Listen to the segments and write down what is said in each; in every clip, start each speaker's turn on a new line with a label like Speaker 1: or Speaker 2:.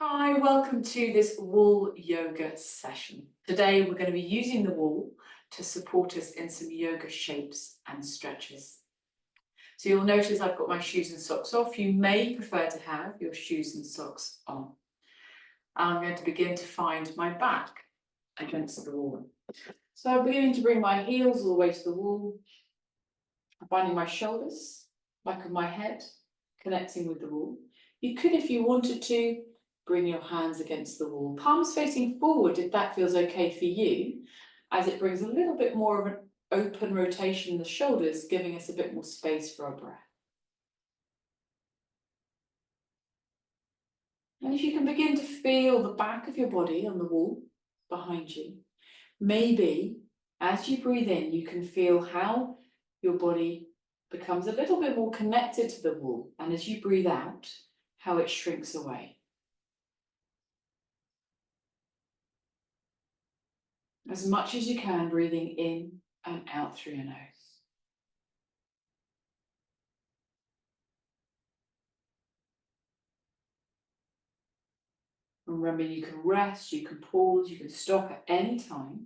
Speaker 1: Hi, welcome to this wall yoga session. Today we're going to be using the wall to support us in some yoga shapes and stretches. So you'll notice I've got my shoes and socks off. You may prefer to have your shoes and socks on. I'm going to begin to find my back against the wall. So I'm beginning to bring my heels all the way to the wall. I'm finding my shoulders, back of my head, connecting with the wall. You could, if you wanted to, bring your hands against the wall, palms facing forward if that feels okay for you, as it brings a little bit more of an open rotation in the shoulders, giving us a bit more space for our breath. And if you can begin to feel the back of your body on the wall behind you, maybe as you breathe in, you can feel how your body becomes a little bit more connected to the wall, and as you breathe out, how it shrinks away. As much as you can, breathing in and out through your nose. Remember, you can rest, you can pause, you can stop at any time.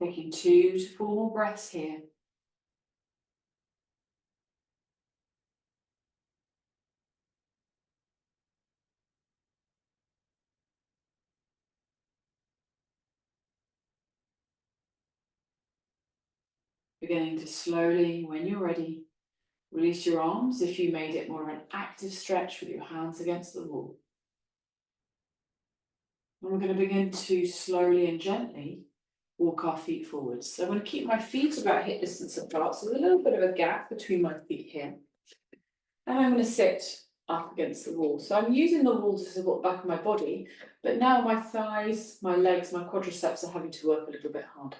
Speaker 1: Taking 2 to 4 more breaths here. Beginning to slowly, when you're ready, release your arms if you made it more of an active stretch with your hands against the wall. And we're going to begin to slowly and gently walk our feet forwards. So I'm going to keep my feet about hip distance apart, so there's a little bit of a gap between my feet here. And I'm going to sit up against the wall. So I'm using the wall to support the back of my body, but now my thighs, my legs, my quadriceps are having to work a little bit harder.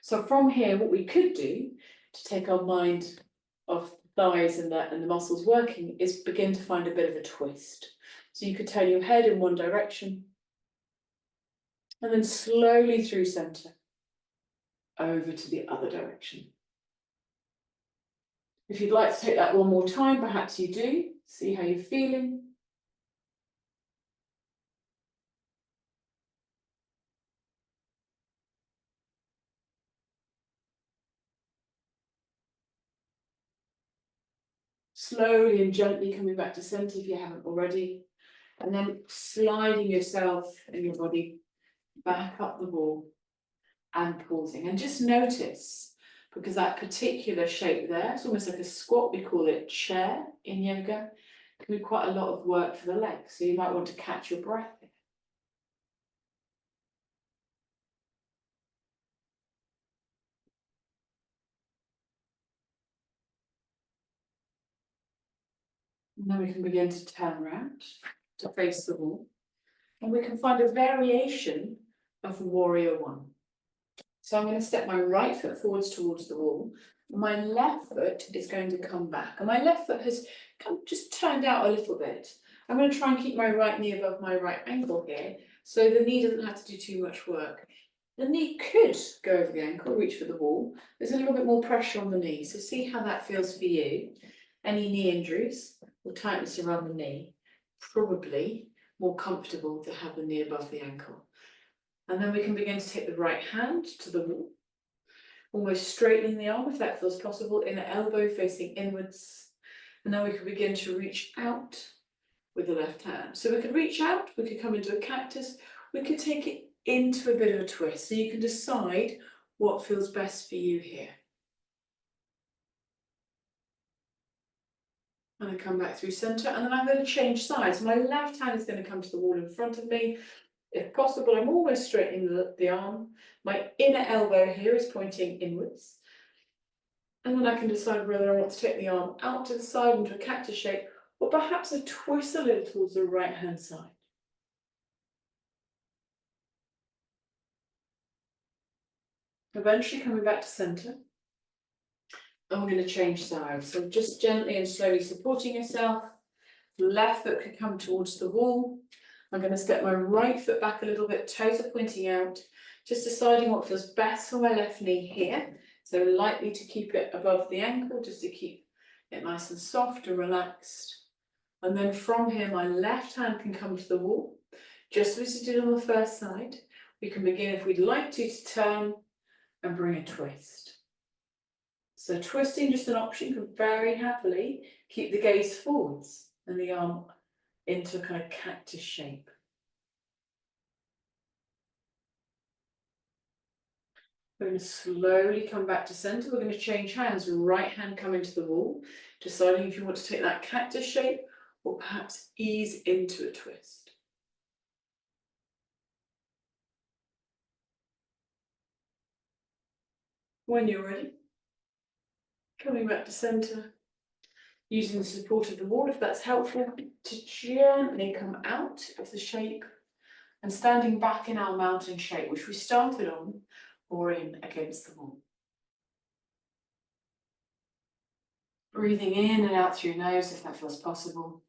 Speaker 1: So from here, what we could do to take our mind off the thighs and the muscles working is begin to find a bit of a twist. So you could turn your head in one direction and then slowly through center over to the other direction. If you'd like to take that one more time, perhaps you do. See how you're feeling. Slowly and gently coming back to center if you haven't already. And then sliding yourself and your body back up the wall and pausing. And just notice, because that particular shape there, it's almost like a squat, we call it chair in yoga, can be quite a lot of work for the legs. So you might want to catch your breath here. And then we can begin to turn around to face the wall. And we can find a variation of warrior one. So I'm going to step my right foot forwards towards the wall. My left foot is going to come back. And my left foot has just turned out a little bit. I'm going to try and keep my right knee above my right ankle here, so the knee doesn't have to do too much work. The knee could go over the ankle, reach for the wall. There's a little bit more pressure on the knee, so see how that feels for you. Any knee injuries or tightness around the knee, probably more comfortable to have the knee above the ankle. And then we can begin to take the right hand to the wall, almost straightening the arm if that feels possible, inner elbow facing inwards. And then we can begin to reach out with the left hand. So we could reach out, we could come into a cactus, we could take it into a bit of a twist. So you can decide what feels best for you here. And I come back through center, and then I'm going to change sides. My left hand is going to come to the wall in front of me. If possible, I'm almost straightening the arm. My inner elbow here is pointing inwards. And then I can decide whether I want to take the arm out to the side into a cactus shape, or perhaps a twist a little towards the right hand side. Eventually coming back to centre. And we're going to change sides. So just gently and slowly supporting yourself. Left foot can come towards the wall. I'm going to step my right foot back a little bit, toes are pointing out, just deciding what feels best for my left knee here. So lightly to keep it above the ankle, just to keep it nice and soft and relaxed. And then from here, my left hand can come to the wall, just as we did on the first side. We can begin, if we'd like to turn and bring a twist. So twisting, just an option, you can very happily keep the gaze forwards and the arm into a kind of cactus shape. We're going to slowly come back to centre. We're going to change hands. Right hand come into the wall, deciding if you want to take that cactus shape or perhaps ease into a twist. When you're ready, coming back to centre, using the support of the wall if that's helpful, to gently come out of the shape and standing back in our mountain shape, which we started on, or in against the wall. Breathing in and out through your nose if that feels possible.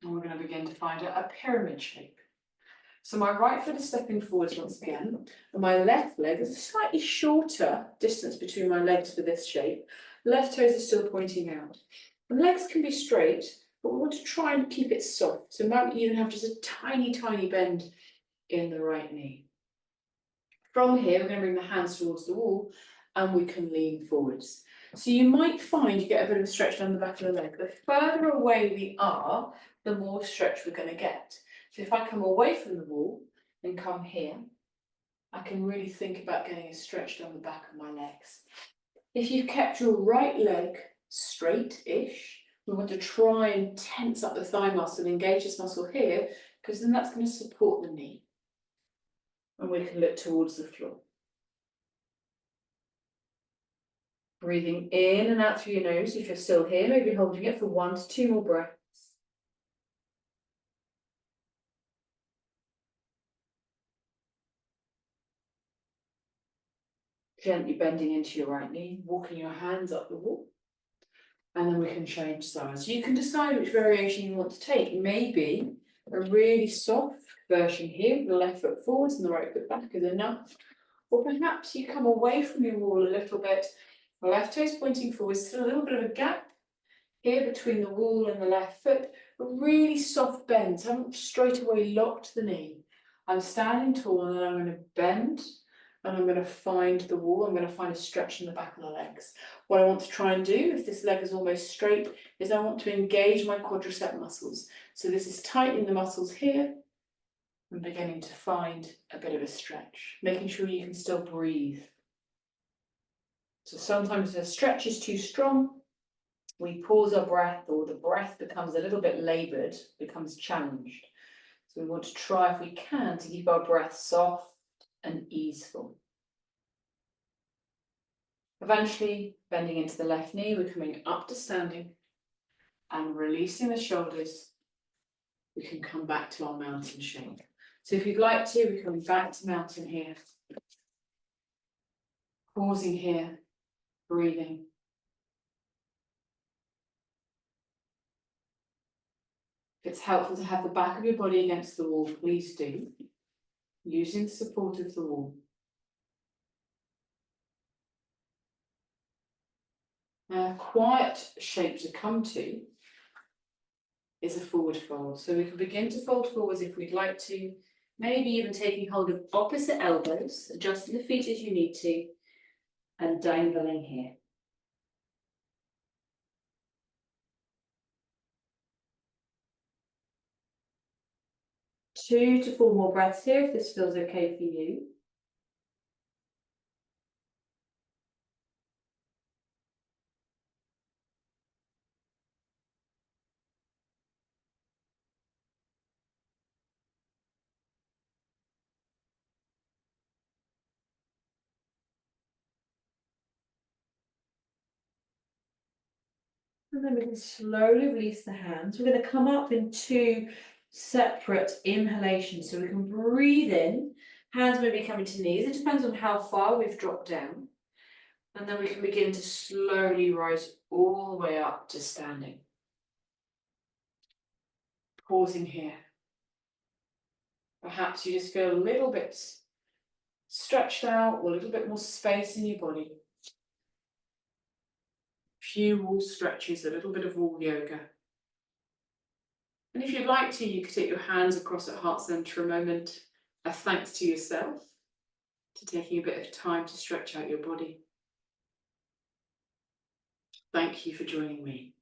Speaker 1: And we're going to begin to find a pyramid shape. So my right foot is stepping forwards once again, and my left leg is a slightly shorter distance between my legs for this shape. Left toes are still pointing out. The legs can be straight, but we want to try and keep it soft. So might even have just a tiny, tiny bend in the right knee. From here, we're going to bring the hands towards the wall and we can lean forwards. So you might find you get a bit of a stretch down the back of the leg. The further away we are, the more stretch we're going to get. So if I come away from the wall and come here, I can really think about getting a stretch down the back of my legs. If you've kept your right leg straight-ish, we want to try and tense up the thigh muscle, engage this muscle here, because then that's going to support the knee. And we can look towards the floor. Breathing in and out through your nose. If you're still here, maybe holding it for 1 to 2 more breaths. Gently bending into your right knee, walking your hands up the wall. And then we can change sides. You can decide which variation you want to take. Maybe a really soft version here, with the left foot forwards and the right foot back is enough. Or perhaps you come away from your wall a little bit, the left toes pointing forwards, still a little bit of a gap here between the wall and the left foot, a really soft bend. So I haven't straight away locked the knee. I'm standing tall and then I'm going to bend and I'm going to find the wall. I'm going to find a stretch in the back of the legs. What I want to try and do, if this leg is almost straight, is I want to engage my quadricep muscles. So this is tightening the muscles here and beginning to find a bit of a stretch, making sure you can still breathe. So sometimes the stretch is too strong, we pause our breath, or the breath becomes a little bit laboured, becomes challenged. So we want to try, if we can, to keep our breath soft and easeful. Eventually, bending into the left knee, we're coming up to standing and releasing the shoulders. We can come back to our mountain shape. So if you'd like to, we come back to mountain here. Pausing here, breathing. If it's helpful to have the back of your body against the wall, please do, using the support of the wall. Now, a quiet shape to come to is a forward fold. So we can begin to fold forwards if we'd like to, maybe even taking hold of opposite elbows, adjusting the feet as you need to, and dangling here. Two to four more breaths here, if this feels okay for you. And then we can slowly release the hands. We're going to come up into separate inhalation. So we can breathe in, hands may be coming to knees. It depends on how far we've dropped down. And then we can begin to slowly rise all the way up to standing. Pausing here. Perhaps you just feel a little bit stretched out or a little bit more space in your body. Few wall stretches, a little bit of wall yoga. And if you'd like to, you could take your hands across at heart center a moment, a thanks to yourself, to taking a bit of time to stretch out your body. Thank you for joining me.